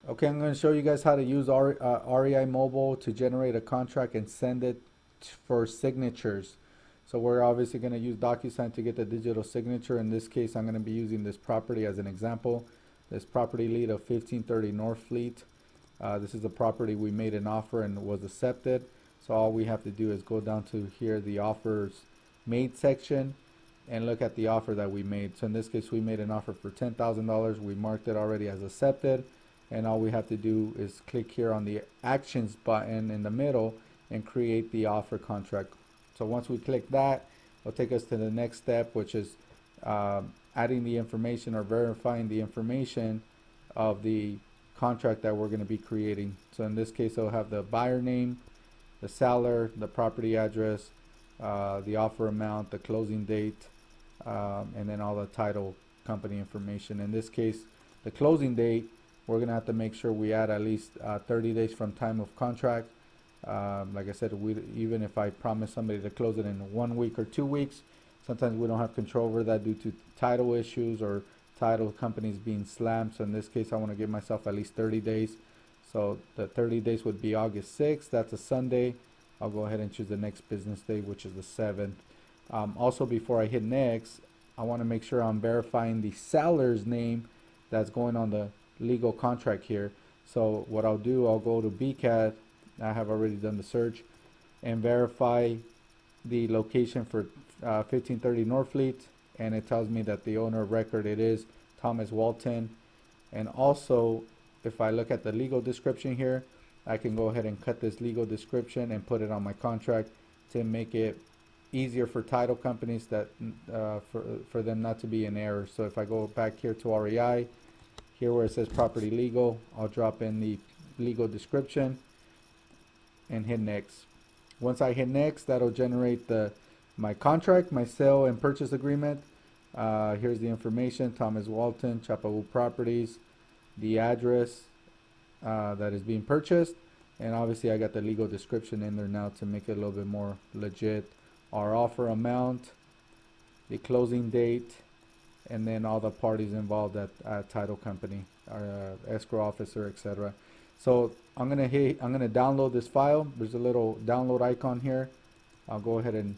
Okay, I'm going to show you guys how to use REI Mobile to generate a contract and send it for signatures. So we're obviously going to use Docusign to get the digital signature. In this case, I'm going to be using this property as an example. This property lead of 1530 North Fleet. This is the property we made an offer and was accepted. So all we have to do is go down to here, the offers made section, and look at the offer that we made. So in this case, we made an offer for $10,000. We marked it already as accepted. And all we have to do is click here on the actions button in the middle and create the offer contract. So once we click that, it'll take us to the next step, which is adding the information or verifying the information of the contract that we're going to be creating. So in this case, it'll have the buyer name, the seller, the property address, the offer amount, the closing date, and then all the title company information. In this case, the closing date, we're going to have to make sure we add at least 30 days from time of contract. Like I said, even if I promise somebody to close it in 1 week or 2 weeks, sometimes we don't have control over that due to title issues or title companies being slammed. So in this case, I want to give myself at least 30 days. So the 30 days would be August 6th. That's a Sunday. I'll go ahead and choose the next business day, which is the 7th. Also, before I hit next, I want to make sure I'm verifying the seller's name that's going on the legal contract here. So what I'll do, I'll go to BCAT. I have already done the search and verify the location for 1530 Northfleet, and it tells me that the owner of record, it is Thomas Walton. And also, if I look at the legal description here, I can go ahead and cut this legal description and put it on my contract to make it easier for title companies that for them not to be in error. So if I go back here to REI, here where it says property legal, I'll drop in the legal description and hit next. Once I hit next, that'll generate my contract, my sale and purchase agreement. Here's the information: Thomas Walton, Chapaú Properties, the address that is being purchased, and obviously I got the legal description in there now to make it a little bit more legit. Our offer amount, the closing date, and then all the parties involved at title company, escrow officer, etc. So I'm gonna download this file. There's a little download icon here. I'll go ahead and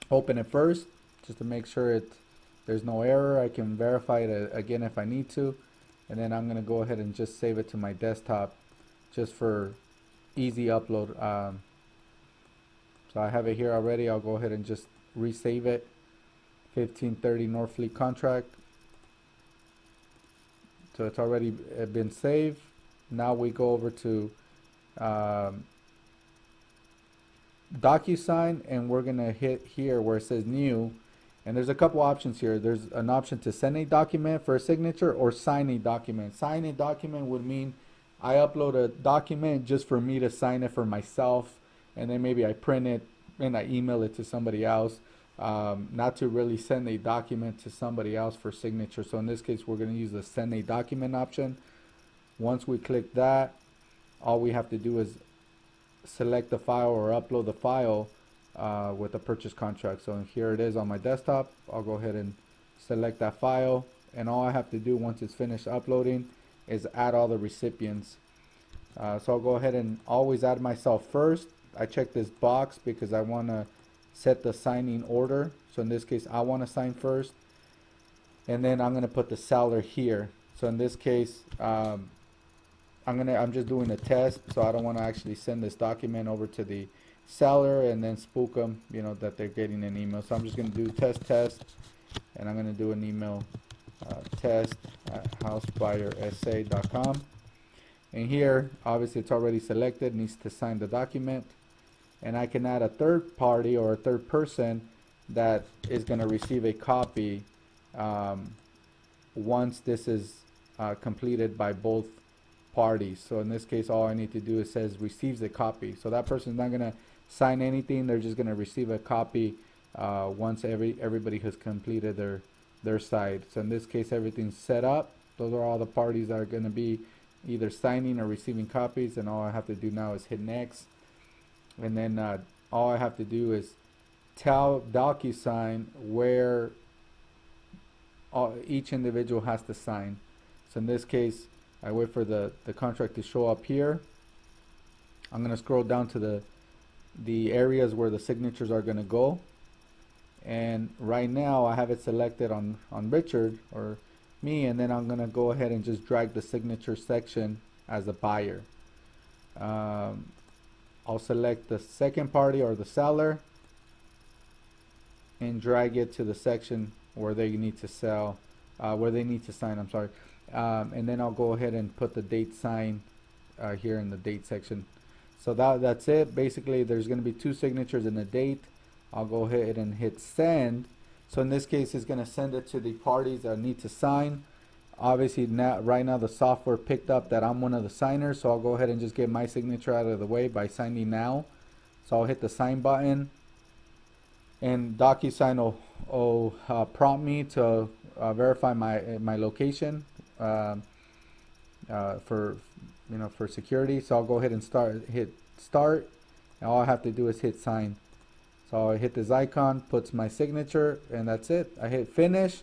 open it first, just to make sure there's no error. I can verify it again if I need to, and then I'm gonna go ahead and just save it to my desktop, just for easy upload. So I have it here already. I'll go ahead and just resave it. 1530 Northfleet contract. So it's already been saved. Now we go over to Docusign, and we're gonna hit here where it says new, and there's a couple options here. There's an option to send a document for a signature or sign a document. Sign a document would mean I upload a document just for me to sign it for myself, and then maybe I print it and I email it to somebody else. Not to really send a document to somebody else for signature. So in this case, we're going to use the send a document option. Once we click that, all we have to do is select the file or upload the file with the purchase contract. So here it is on my desktop. I'll go ahead and select that file, and all I have to do once it's finished uploading is add all the recipients. So I'll go ahead and always add myself first. I check this box because I want to set the signing order. So in this case, I want to sign first, and then I'm going to put the seller here. So in this case, I'm just doing a test, so I don't want to actually send this document over to the seller and then spook them, that they're getting an email. So I'm just going to do test, and I'm going to do an email test at housebuyersa.com. And here, obviously, it's already selected, needs to sign the document. And I can add a third party or a third person that is going to receive a copy once this is completed by both parties. So in this case, all I need to do is says receives a copy. So that person's not going to sign anything. They're just going to receive a copy once everybody has completed their side. So in this case, everything's set up. Those are all the parties that are going to be either signing or receiving copies, and all I have to do now is hit next. And then all I have to do is tell Docusign where each individual has to sign. So in this case, I wait for the contract to show up here. I'm gonna scroll down to the areas where the signatures are gonna go. And right now I have it selected on Richard or me, and then I'm gonna go ahead and just drag the signature section as a buyer. I'll select the second party or the seller and drag it to the section where they need to sell, where they need to sign, I'm sorry. And then I'll go ahead and put the date sign here in the date section. So that's it. Basically, there's going to be two signatures and a date. I'll go ahead and hit send. So in this case, it's going to send it to the parties that need to sign. Obviously, right now the software picked up that I'm one of the signers, so I'll go ahead and just get my signature out of the way by signing now. So I'll hit the sign button, and Docusign will prompt me to verify my location for security. So I'll go ahead and hit start, and all I have to do is hit sign. So I hit this icon, puts my signature, and that's it. I hit finish,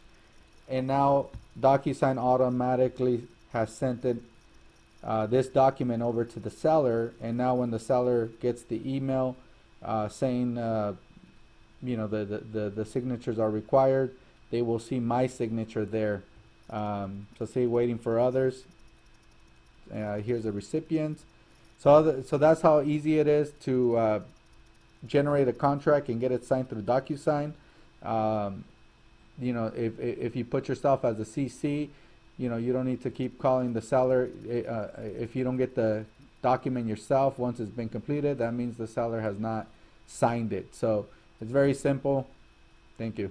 and now Docusign automatically has sent this document over to the seller. And now when the seller gets the email saying the signatures are required, they will see my signature there. So say waiting for others. Here's the recipient. So that's how easy it is to generate a contract and get it signed through DocuSign. If you put yourself as a CC, you don't need to keep calling the seller. If you don't get the document yourself once it's been completed, that means the seller has not signed it. So it's very simple. Thank you.